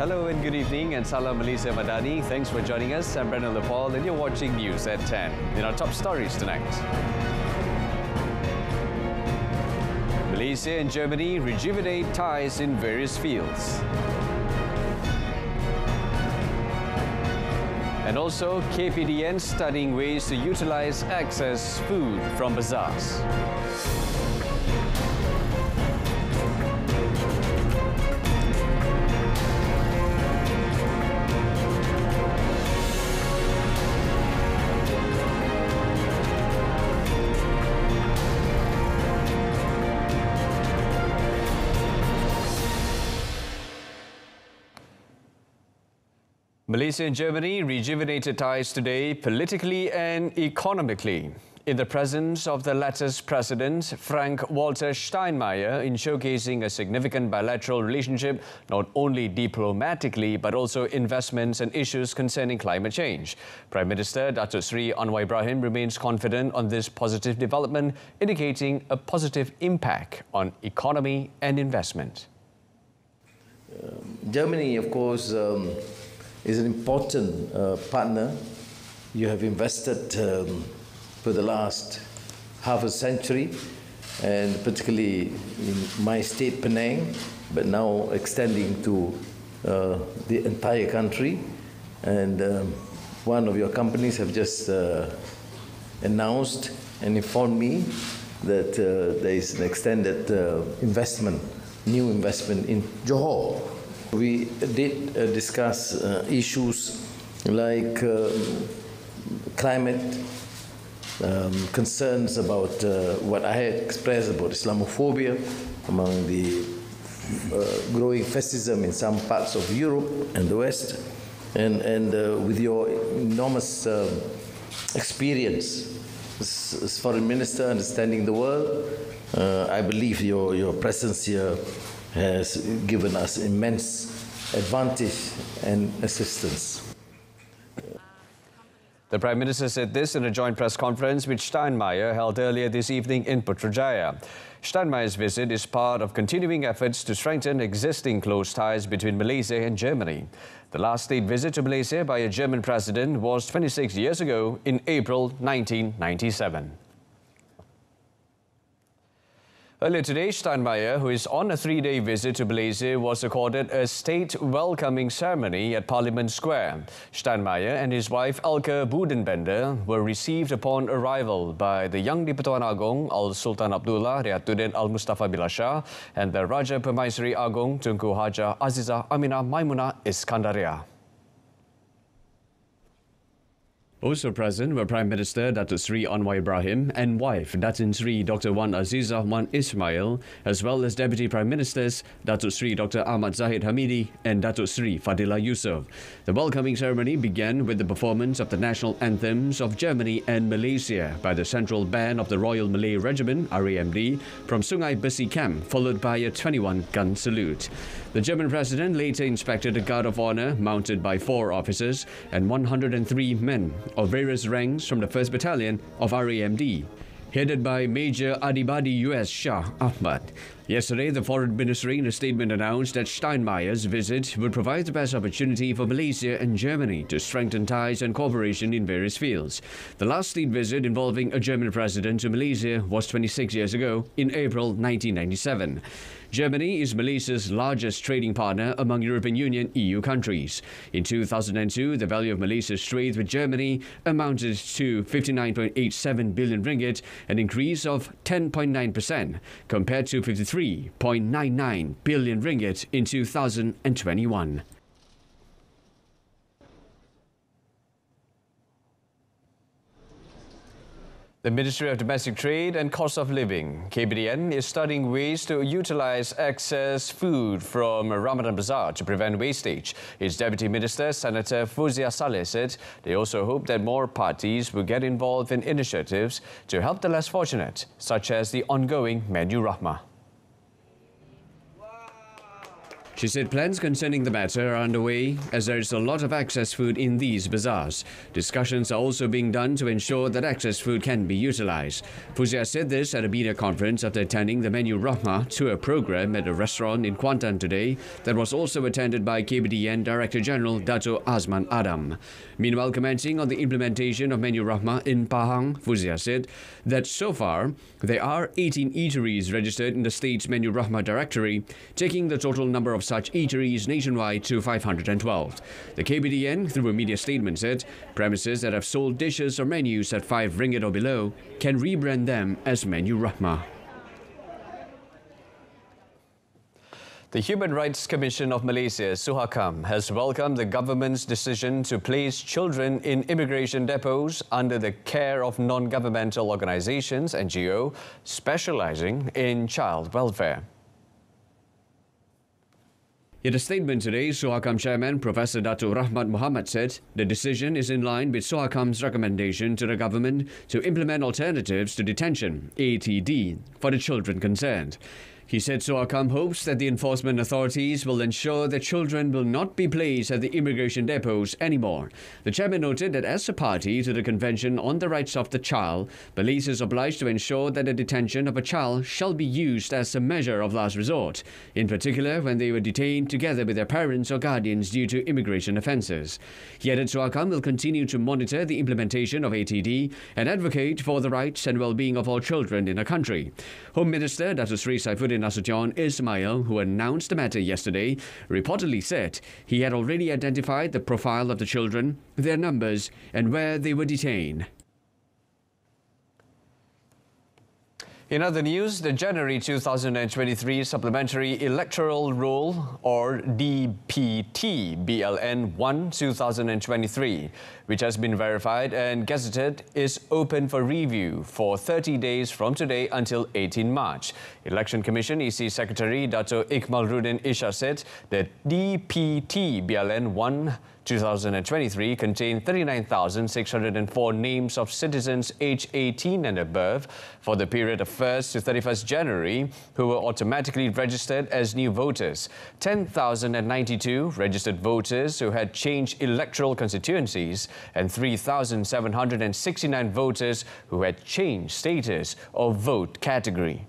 Hello and good evening, and Salam Malaysia Madani. Thanks for joining us. I'm Brendan Lepal and you're watching News at 10. In our top stories tonight, Malaysia and Germany rejuvenate ties in various fields. And also, KPDN studying ways to utilize excess food from bazaars. Malaysia and Germany rejuvenated ties today politically and economically. In the presence of the latter's president, Frank-Walter Steinmeier, in showcasing a significant bilateral relationship, not only diplomatically but also investments and issues concerning climate change. Prime Minister Datuk Seri Anwar Ibrahim remains confident on this positive development, indicating a positive impact on economy and investment. Germany, of course, is an important partner. You have invested for the last half a century, and particularly in my state, Penang, but now extending to the entire country. And one of your companies have just announced and informed me that there is an extended investment, new investment in Johor. We did discuss issues like climate, concerns about what I had expressed about Islamophobia, among the growing fascism in some parts of Europe and the West, and with your enormous experience as foreign minister, understanding the world, I believe your presence here has given us immense advantage and assistance. The Prime Minister said this in a joint press conference which Steinmeier held earlier this evening in Putrajaya. Steinmeier's visit is part of continuing efforts to strengthen existing close ties between Malaysia and Germany. The last state visit to Malaysia by a German president was 26 years ago in April 1997. Earlier today, Steinmeier, who is on a three-day visit to Malaysia, was accorded a state welcoming ceremony at Parliament Square. Steinmeier and his wife Elke Budenbender were received upon arrival by the Yang di-Pertuan Agong Al-Sultan Abdullah Riyatuddin Al-Mustafa Billah Shah and the Raja Permaisuri Agong Tunku Haja Azizah Aminah Maimunah Iskandaria. Also present were Prime Minister Datuk Seri Anwar Ibrahim and wife Datin Seri Dr. Wan Azizah Wan Ismail, as well as Deputy Prime Ministers Datuk Seri Dr. Ahmad Zahid Hamidi and Datuk Seri Fadilah Yusof. The welcoming ceremony began with the performance of the national anthems of Germany and Malaysia by the Central Band of the Royal Malay Regiment, RAMD, from Sungai Besi Camp, followed by a 21-gun salute. The German President later inspected a guard of honour mounted by 4 officers and 103 men of various ranks from the 1st Battalion of RAMD, headed by Major Adibadi U.S. Shah Ahmad. Yesterday, the Foreign Ministry in a statement announced that Steinmeier's visit would provide the best opportunity for Malaysia and Germany to strengthen ties and cooperation in various fields. The last state visit involving a German president to Malaysia was 26 years ago in April 1997. Germany is Malaysia's largest trading partner among European Union EU countries. In 2002, the value of Malaysia's trade with Germany amounted to 59.87 billion ringgit, an increase of 10.9% compared to 53.99 billion ringgit in 2021. The Ministry of Domestic Trade and Cost of Living, KPDN, is studying ways to utilize excess food from Ramadan Bazaar to prevent wastage. Its Deputy Minister, Senator Fuzia Saleh, said they also hope that more parties will get involved in initiatives to help the less fortunate, such as the ongoing Menu Rahmah. She said plans concerning the matter are underway as there is a lot of excess food in these bazaars. Discussions are also being done to ensure that excess food can be utilised. Fuzia said this at a media conference after attending the Menu Rahmah tour program at a restaurant in Kuantan today that was also attended by KBDN Director General Dato Azman Adam. Meanwhile, commenting on the implementation of Menu Rahmah in Pahang, Fuzia said that so far there are 18 eateries registered in the state's Menu Rahmah directory, taking the total number of such eateries nationwide to 512. The KBDN, through a media statement, said premises that have sold dishes or menus at 5 ringgit or below can rebrand them as Menu Rahmah. The Human Rights Commission of Malaysia, SUHAKAM, has welcomed the government's decision to place children in immigration depots under the care of non-governmental organizations, NGO, specializing in child welfare. In a statement today, SUHAKAM Chairman Professor Dato Rahmat Muhammad said the decision is in line with SUHAKAM's recommendation to the government to implement alternatives to detention, ATD, for the children concerned. He said SUHAKAM hopes that the enforcement authorities will ensure that children will not be placed at the immigration depots anymore. The chairman noted that as a party to the Convention on the Rights of the Child, Malaysia is obliged to ensure that the detention of a child shall be used as a measure of last resort, in particular when they were detained together with their parents or guardians due to immigration offences. He added SUHAKAM will continue to monitor the implementation of ATD and advocate for the rights and well-being of all children in the country. Home Minister Dato Sri Saifuddin Nasution Ismail, who announced the matter yesterday, reportedly said he had already identified the profile of the children, their numbers, and where they were detained. In other news, the January 2023 Supplementary Electoral Roll, or DPT BLN 1 2023, which has been verified and gazetted, is open for review for 30 days from today until 18 March. Election Commission EC Secretary Dato Ikmalruddin Isha said that DPT BLN 1 2023 contained 39,604 names of citizens aged 18 and above for the period of 1st to 31st January who were automatically registered as new voters, 10,092 registered voters who had changed electoral constituencies, and 3,769 voters who had changed status or vote category.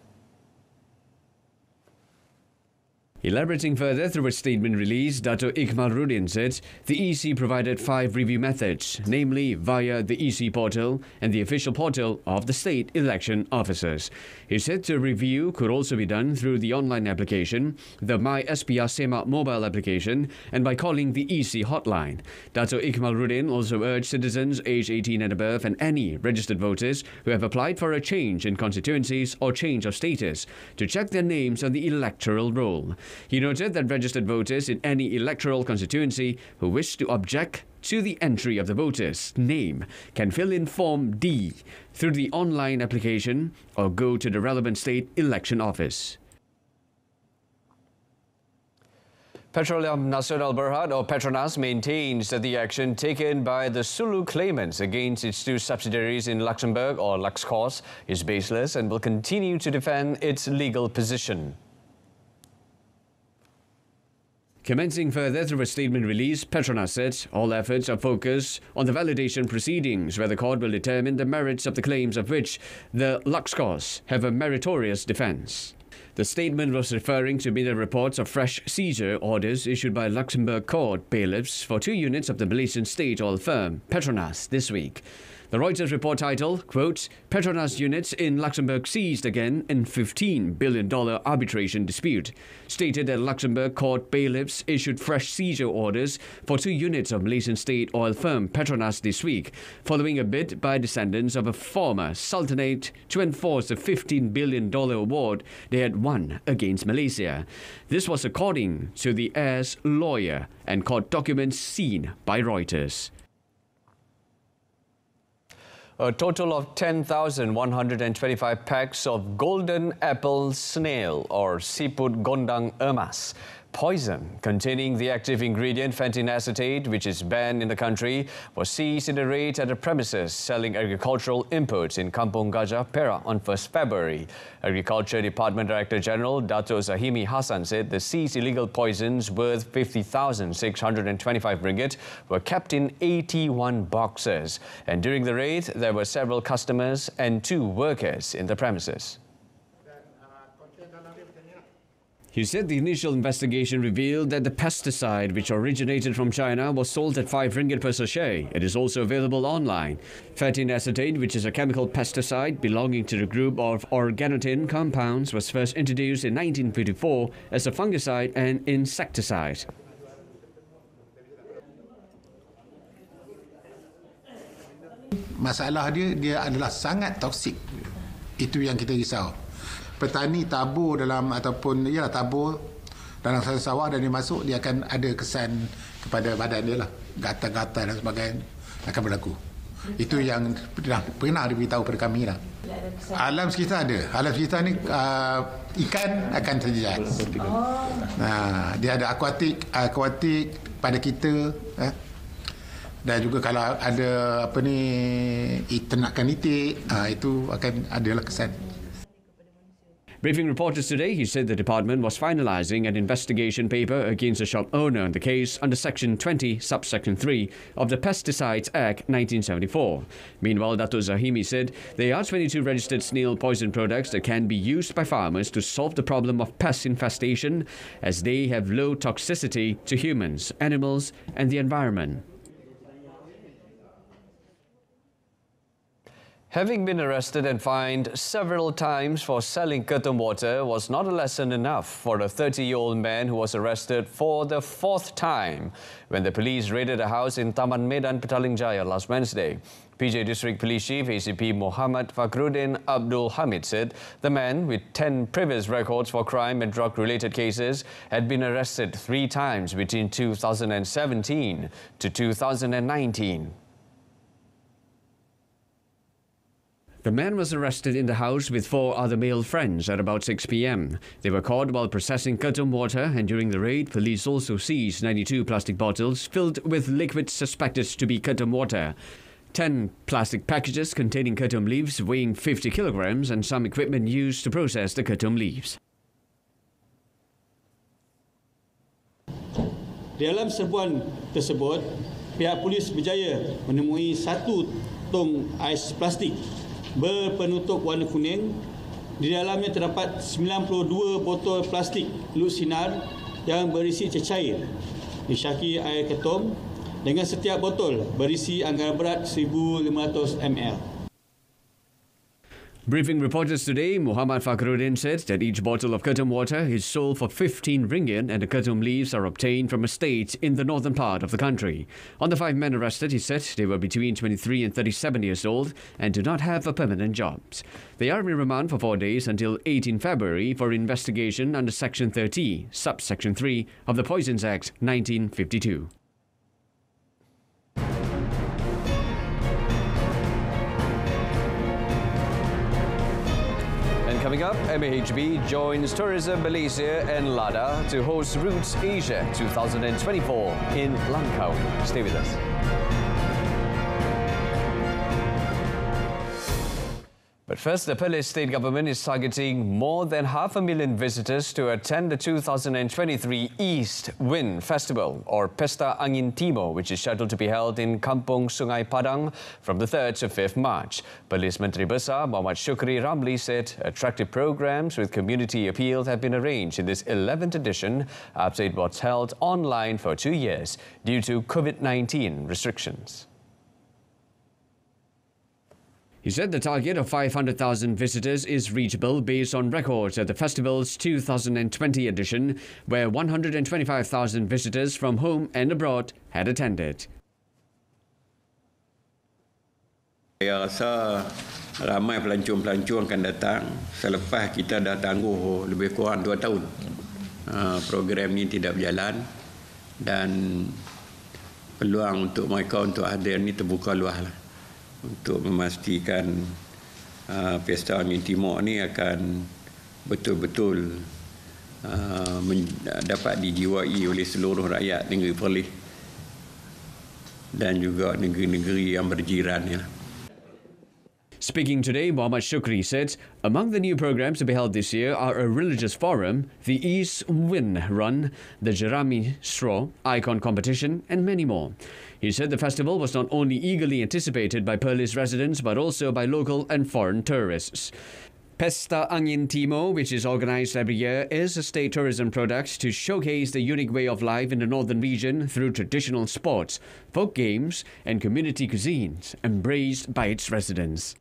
Elaborating further through a statement released, Dato Ikmalruddin said the EC provided 5 review methods, namely via the EC portal and the official portal of the state election officers. He said the review could also be done through the online application, the My SPR Semak mobile application, and by calling the EC hotline. Dato Ikmalruddin also urged citizens aged 18 and above and any registered voters who have applied for a change in constituencies or change of status to check their names on the electoral roll. He noted that registered voters in any electoral constituency who wish to object to the entry of the voter's name can fill in Form D through the online application or go to the relevant state election office. Petroleum Nasional Berhad, or Petronas, maintains that the action taken by the Sulu claimants against its 2 subsidiaries in Luxembourg, or Luxcos, is baseless and will continue to defend its legal position. Commenting further through a statement release, Petronas said all efforts are focused on the validation proceedings where the court will determine the merits of the claims of which the Luxcos have a meritorious defence. The statement was referring to media reports of fresh seizure orders issued by Luxembourg court bailiffs for 2 units of the Malaysian state oil firm, Petronas, this week. The Reuters report titled, quote, Petronas units in Luxembourg seized again in $15 billion arbitration dispute, stated that Luxembourg court bailiffs issued fresh seizure orders for 2 units of Malaysian state oil firm Petronas this week, following a bid by descendants of a former sultanate to enforce a $15 billion award they had won against Malaysia. This was according to the heir's lawyer and court documents seen by Reuters. A total of 10,125 packs of golden apple snail or siput gondang emas poison containing the active ingredient fentanyl acetate, which is banned in the country, was seized in a raid at a premises selling agricultural imports in Kampung Gajah, Perak on 1st February. Agriculture Department Director General Dato' Zahimi Hassan said the seized illegal poisons worth 50,625 ringgit were kept in 81 boxes. And during the raid, there were several customers and 2 workers in the premises. He said the initial investigation revealed that the pesticide, which originated from China, was sold at 5 ringgit per sachet. It is also available online. Fentanyl acetate, which is a chemical pesticide belonging to the group of organotin compounds, was first introduced in 1954 as a fungicide and insecticide. Masalah dia adalah sangat toksik. Itu yang kita risau. Petani tabur dalam ataupun tabur dalam sawah dan dia masuk, dia akan ada kesan kepada badan dia lah, gatal-gatal dan sebagainya akan berlaku. Itu yang pernah diberitahu kepada kami lah. Alam sekitar ada. Alam sekitar ni ikan akan terjejas. Dia ada akuatik pada kita. Dan juga kalau ada ternakan itik, itu akan adalah kesan. Briefing reporters today, he said the department was finalising an investigation paper against the shop owner in the case under Section 20, Subsection 3 of the Pesticides Act 1974. Meanwhile, Dato' Zahimi said there are 22 registered snail poison products that can be used by farmers to solve the problem of pest infestation, as they have low toxicity to humans, animals and the environment. Having been arrested and fined several times for selling curtain water was not a lesson enough for a 30-year-old man who was arrested for the 4th time when the police raided a house in Taman Medan, Petaling Jaya last Wednesday. PJ District Police Chief ACP Muhammad Fakhruddin Abdul Hamid said the man, with 10 previous records for crime and drug-related cases, had been arrested 3 times between 2017 to 2019. The man was arrested in the house with 4 other male friends at about 6 p.m. They were caught while processing curtain water, and during the raid, police also seized 92 plastic bottles filled with liquid suspected to be curtain water, 10 plastic packages containing curtain leaves weighing 50 kilograms, and some equipment used to process the curtain leaves. Di dalam serbuan tersebut, pihak polis berjaya menemui 1 tong ais plastik berpenutup warna kuning. Di dalamnya terdapat 92 botol plastik lut sinar yang berisi cecair disyaki air ketum, dengan setiap botol berisi anggaran berat 1,500 ml. Briefing reporters today, Muhammad Fakhruddin said that each bottle of curtain water is sold for 15 ringgit and the curtain leaves are obtained from estates in the northern part of the country. On the 5 men arrested, he said they were between 23 and 37 years old and do not have a permanent jobs. They are in remand for 4 days until 18 February for investigation under Section 30, Subsection 3 of the Poisons Act 1952. Coming up, MAHB joins Tourism Malaysia and LADA to host Roots Asia 2024 in Langkawi. Stay with us. But first, the Perlis state government is targeting more than 500,000 visitors to attend the 2023 East Wind Festival, or Pesta Angin Timur, which is scheduled to be held in Kampung Sungai Padang from the 3rd to 5th March. Perlis Menteri Besar Muhammad Shukri Ramli said attractive programs with community appeal have been arranged in this 11th edition after it was held online for 2 years due to COVID-19 restrictions. He said the target of 500,000 visitors is reachable based on records at the festival's 2020 edition, where 125,000 visitors from home and abroad had attended. Saya rasa ramai pelancong-pelancong akan datang selepas kita dah tangguh lebih kurang 2 tahun. Program ini tidak berjalan dan peluang untuk mereka untuk hadir ini terbuka luas lah. Untuk memastikan Pesta Angin Timur ni akan betul-betul dapat dijiwai oleh seluruh rakyat negeri Perlis dan juga negeri-negeri yang berjiran. Speaking today, Muhammad Shukri said, among the new programs to be held this year are a religious forum, the East Wind Run, the Jerami Straw Icon Competition, and many more. He said the festival was not only eagerly anticipated by Perlis residents but also by local and foreign tourists. Pesta Angin Timur, which is organized every year, is a state tourism product to showcase the unique way of life in the northern region through traditional sports, folk games, and community cuisines embraced by its residents.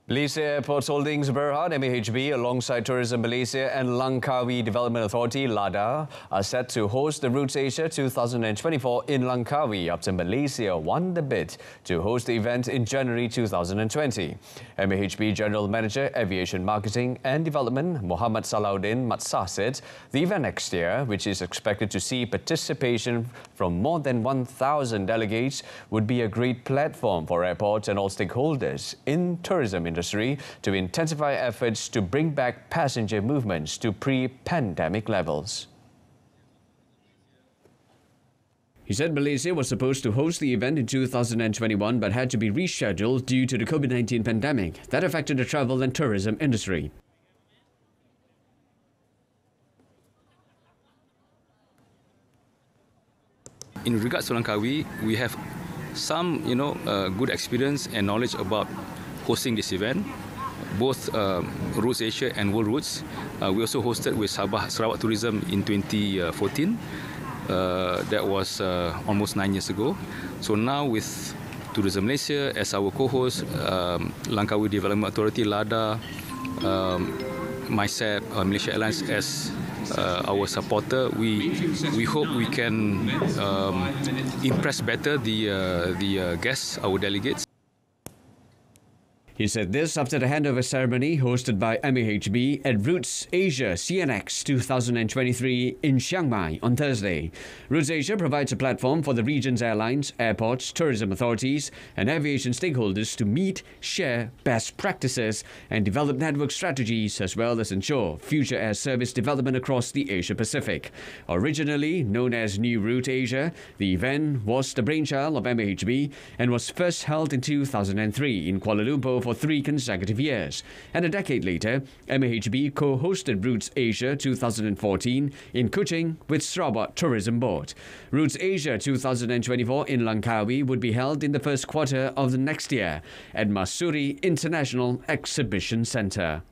Malaysia Airports Holdings Berhad MAHB alongside Tourism Malaysia and Langkawi Development Authority LADA are set to host the Roots Asia 2024 in Langkawi after Malaysia won the bid to host the event in January 2020. MAHB General Manager Aviation Marketing and Development Muhammad Salahuddin Matsah said the event next year, which is expected to see participation from more than 1,000 delegates, would be a great platform for airports and all stakeholders in tourism industry to intensify efforts to bring back passenger movements to pre-pandemic levels. He said Malaysia was supposed to host the event in 2021 but had to be rescheduled due to the COVID-19 pandemic that affected the travel and tourism industry. In regards to Langkawi, we have some, good experience and knowledge about hosting this event, both Roots Asia and World Roots. We also hosted with Sabah Sarawak Tourism in 2014. That was almost 9 years ago. So now with Tourism Malaysia as our co-host, Langkawi Development Authority, LADA, myself, Malaysia Airlines as our supporter, we hope we can impress better the guests, our delegates. He said this after the handover ceremony hosted by MAHB at Roots Asia CNX 2023 in Chiang Mai on Thursday. Roots Asia provides a platform for the region's airlines, airports, tourism authorities, and aviation stakeholders to meet, share best practices, and develop network strategies, as well as ensure future air service development across the Asia Pacific. Originally known as New Route Asia, the event was the brainchild of MAHB and was first held in 2003 in Kuala Lumpur for 3 consecutive years. And a decade later, MAHB co-hosted Roots Asia 2014 in Kuching with Sarawak Tourism Board. Roots Asia 2024 in Langkawi would be held in the first quarter of the next year at Masuri International Exhibition Centre.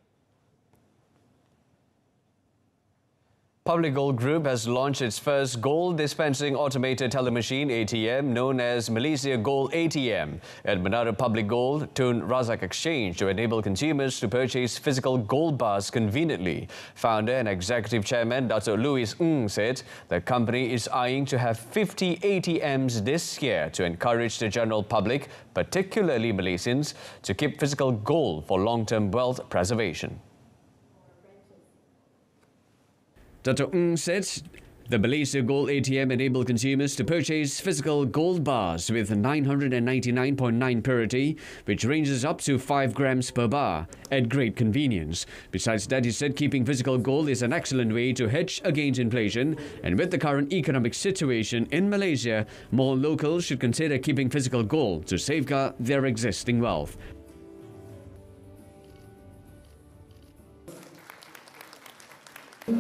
Public Gold Group has launched its first gold dispensing automated teller machine ATM known as Malaysia Gold ATM at Menara Public Gold Tun Razak Exchange to enable consumers to purchase physical gold bars conveniently. Founder and Executive Chairman Dr. Louis Ng said the company is eyeing to have 50 ATMs this year to encourage the general public, particularly Malaysians, to keep physical gold for long-term wealth preservation. Dr. Ng said the Malaysia Gold ATM enabled consumers to purchase physical gold bars with 999.9 purity, which ranges up to 5 grams per bar, at great convenience. Besides that, he said keeping physical gold is an excellent way to hedge against inflation, and with the current economic situation in Malaysia, more locals should consider keeping physical gold to safeguard their existing wealth.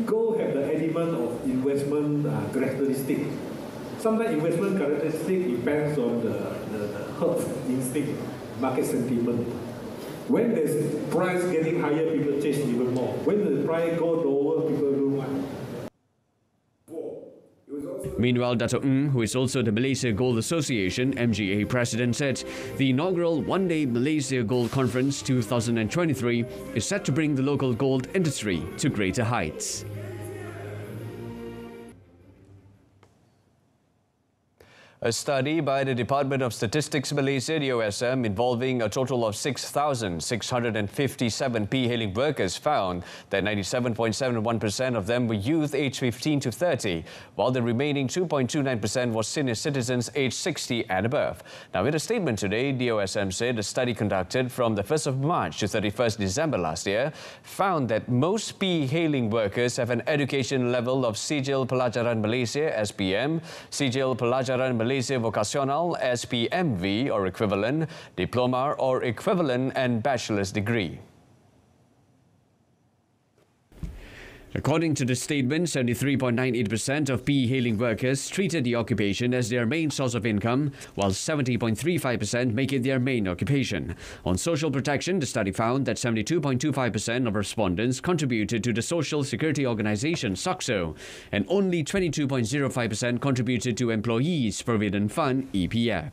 Gold have the element of investment characteristic. Sometimes investment characteristic depends on the herd instinct, market sentiment. When there's price getting higher, people chase even more. When the price go lower, people do more. Meanwhile, Dr. Ng, who is also the Malaysia Gold Association MGA president, said the inaugural one-day Malaysia Gold Conference 2023 is set to bring the local gold industry to greater heights. A study by the Department of Statistics Malaysia, DOSM, involving a total of 6,657 P-hailing workers found that 97.71% of them were youth aged 15 to 30, while the remaining 2.29% was senior citizens aged 60 and above. Now, in a statement today, DOSM said a study conducted from the 1st of March to 31st December last year found that most P-hailing workers have an education level of Sijil Pelajaran Malaysia, SPM, Sijil Pelajaran Malaysia Vocasional, SPMV or equivalent, diploma or equivalent and bachelor's degree. According to the statement, 73.98% of P-hailing workers treated the occupation as their main source of income, while 70.35% make it their main occupation. On social protection, the study found that 72.25% of respondents contributed to the Social Security Organisation, SOCSO, and only 22.05% contributed to Employees Provident Fund, EPF.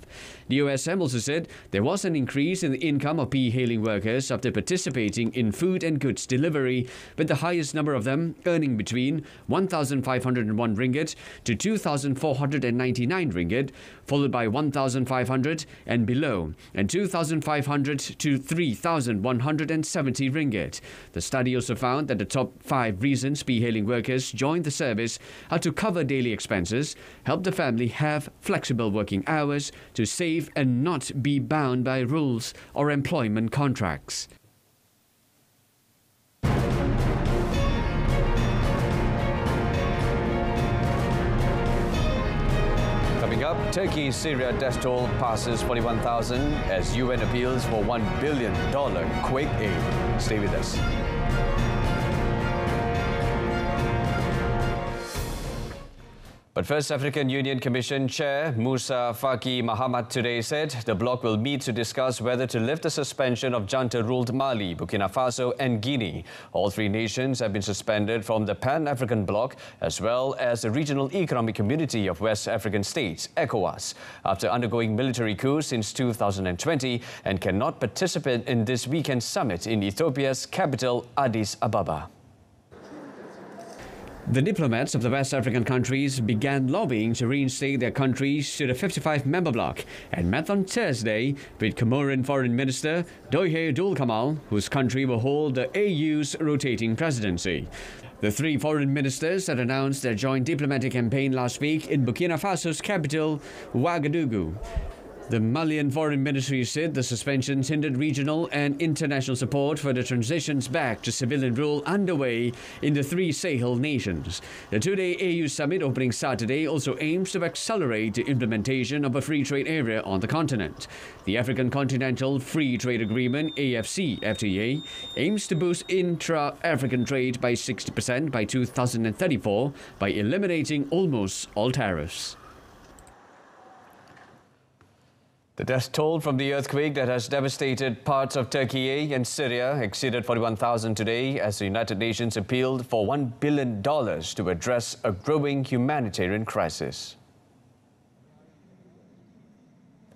The OSM also said there was an increase in the income of P-hailing workers after participating in food and goods delivery, with the highest number of them earning between 1,501 ringgit to 2,499 ringgit, followed by 1,500 and below, and 2,500 to 3,170 ringgit. The study also found that the top 5 reasons P-hailing workers joined the service are to cover daily expenses, help the family have flexible working hours, to save and not be bound by rules or employment contracts. Coming up, Turkey-Syria death toll passes 41,000 as UN appeals for $1 billion quake aid. Stay with us. But first, African Union Commission Chair Musa Faki Mahamat today said the bloc will meet to discuss whether to lift the suspension of junta-ruled Mali, Burkina Faso and Guinea. All 3 nations have been suspended from the Pan-African bloc as well as the Regional Economic Community of West African States, ECOWAS, after undergoing military coups since 2020 and cannot participate in this weekend's summit in Ethiopia's capital, Addis Ababa. The diplomats of the West African countries began lobbying to reinstate their countries to the 55-member bloc and met on Thursday with Comoran Foreign Minister Doye Abdul Kamal, whose country will hold the AU's rotating presidency. The 3 foreign ministers had announced their joint diplomatic campaign last week in Burkina Faso's capital, Ouagadougou. The Malian Foreign Ministry said the suspensions hindered regional and international support for the transitions back to civilian rule underway in the 3 Sahel nations. The 2-day AU summit opening Saturday also aims to accelerate the implementation of a free trade area on the continent. The African Continental Free Trade Agreement, AFCFTA, aims to boost intra-African trade by 60% by 2034 by eliminating almost all tariffs. The death toll from the earthquake that has devastated parts of Turkey and Syria exceeded 41,000 today as the United Nations appealed for $1 billion to address a growing humanitarian crisis.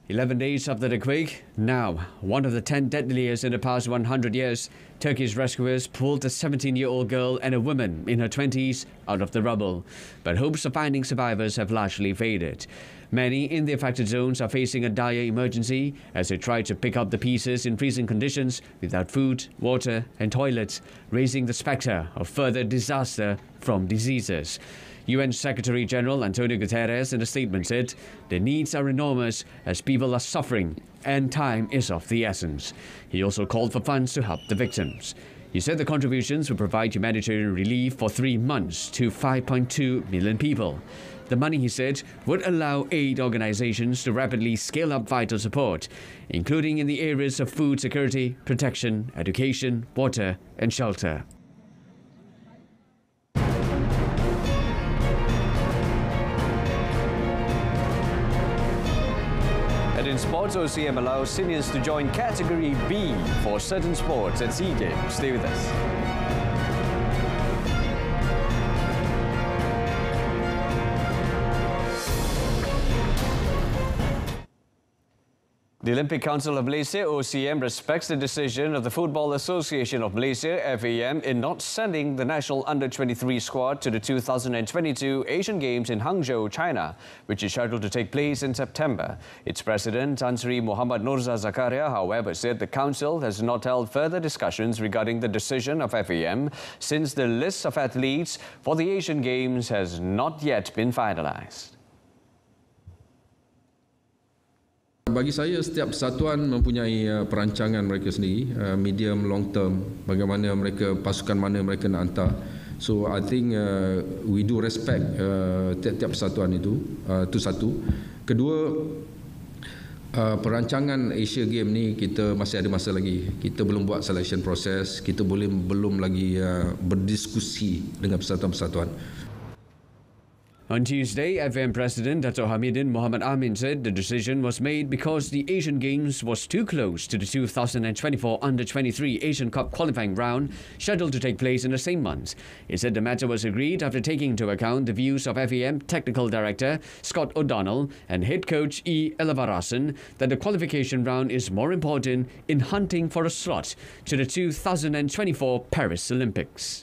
11 days after the quake, now one of the 10 deadliest in the past 100 years, Turkey's rescuers pulled a 17-year-old girl and a woman in her 20s out of the rubble. But hopes of finding survivors have largely faded. Many in the affected zones are facing a dire emergency as they try to pick up the pieces in freezing conditions without food, water and toilets, raising the spectre of further disaster from diseases. UN Secretary-General Antonio Guterres in a statement said the needs are enormous as people are suffering and time is of the essence. He also called for funds to help the victims. He said the contributions will provide humanitarian relief for 3 months to 5.2 million people. The money, he said, would allow aid organizations to rapidly scale up vital support, including in the areas of food security, protection, education, water and shelter. And in sports, OCM allows seniors to join Category B for certain sports at SEA Games. Stay with us. The Olympic Council of Malaysia, OCM, respects the decision of the Football Association of Malaysia, FAM, in not sending the national under-23 squad to the 2022 Asian Games in Hangzhou, China, which is scheduled to take place in September. Its president, Tan Sri Muhammad Nurza Zakaria, however, said the council has not held further discussions regarding the decision of FAM since the list of athletes for the Asian Games has not yet been finalised. Bagi saya, setiap persatuan mempunyai perancangan mereka sendiri, medium, long term, bagaimana mereka, pasukan mana mereka nak hantar. So I think we do respect tiap-tiap persatuan itu satu. Kedua, perancangan Asia Game ni kita masih ada masa lagi. Kita belum buat selection process, kita belum lagi berdiskusi dengan persatuan-persatuan. On Tuesday, FM President Dato' Hamidin Muhammad Amin said the decision was made because the Asian Games was too close to the 2024 Under-23 Asian Cup qualifying round scheduled to take place in the same month. He said the matter was agreed after taking into account the views of FAM Technical Director Scott O'Donnell and Head Coach E. Elavarasan that the qualification round is more important in hunting for a slot to the 2024 Paris Olympics.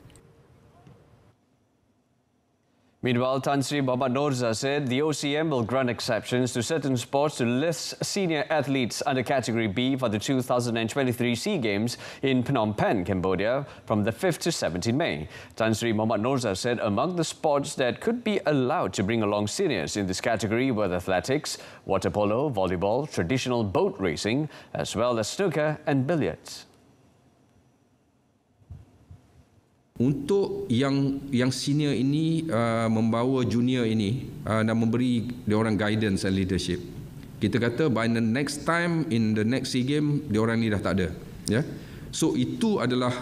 Meanwhile, Tan Sri Muhammad Nurza said the OCM will grant exceptions to certain sports to list senior athletes under Category B for the 2023 SEA Games in Phnom Penh, Cambodia from the 5th to 17th May. Tan Sri Muhammad Nurza said among the sports that could be allowed to bring along seniors in this category were athletics, water polo, volleyball, traditional boat racing, as well as snooker and billiards. Untuk yang senior ini membawa junior ini dan memberi dia orang guidance and leadership. Kita kata by the next time in the next SEA Game dia orang ni dah tak ada, ya. So itu adalah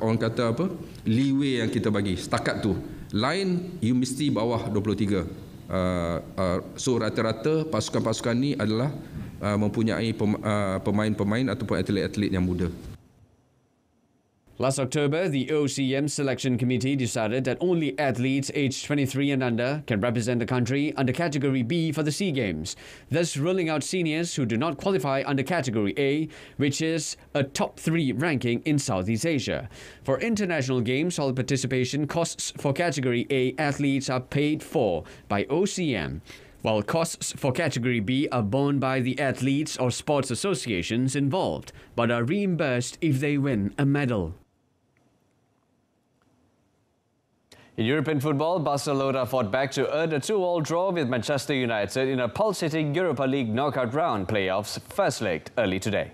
orang kata apa? Leeway yang kita bagi. Setakat tu. Lain you mesti bawah 23. So rata-rata pasukan-pasukan ni adalah mempunyai pemain-pemain ataupun atlet-atlet yang muda. Last October, the OCM Selection Committee decided that only athletes aged 23 and under can represent the country under Category B for the SEA Games, thus ruling out seniors who do not qualify under Category A, which is a top 3 ranking in Southeast Asia. For international games, all participation costs for Category A athletes are paid for by OCM, while costs for Category B are borne by the athletes or sports associations involved, but are reimbursed if they win a medal. In European football, Barcelona fought back to earn a 2-2 draw with Manchester United in a pulsating Europa League knockout round playoffs first leg early today.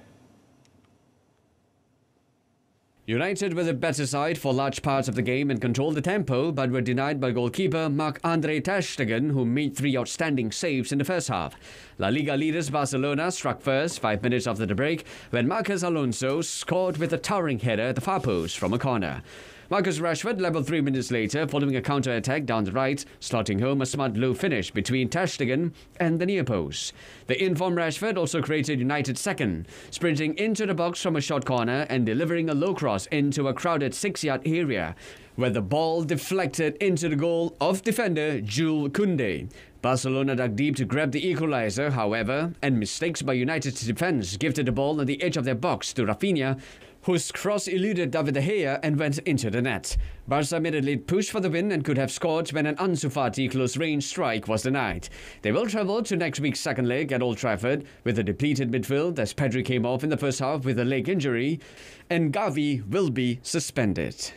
United were the better side for large parts of the game and controlled the tempo, but were denied by goalkeeper Marc-Andre ter Stegen, who made 3 outstanding saves in the first half. La Liga leaders Barcelona struck first 5 minutes after the break when Marcos Alonso scored with a towering header at the far post from a corner. Marcus Rashford levelled 3 minutes later following a counter-attack down the right, slotting home a smart low finish between ter Stegen and the near post. The in-form Rashford also created United's second, sprinting into the box from a short corner and delivering a low cross into a crowded 6-yard area, where the ball deflected into the goal of defender Jules Koundé. Barcelona dug deep to grab the equaliser, however, and mistakes by United's defence gifted the ball on the edge of their box to Rafinha, whose cross eluded David De Gea and went into the net. Barca made a late push for the win and could have scored when an Ansu Fati close-range strike was denied. They will travel to next week's second leg at Old Trafford with a depleted midfield as Pedri came off in the first half with a leg injury, and Gavi will be suspended.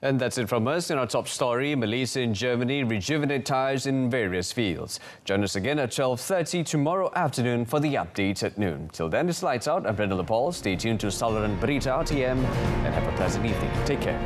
And that's it from us in our top story. Malaysia and Germany rejuvenate ties in various fields. Join us again at 12:30 tomorrow afternoon for the update at noon. Till then, it's lights out. I'm Brendan Paul. Stay tuned to Saluran Berita RTM and have a pleasant evening. Take care.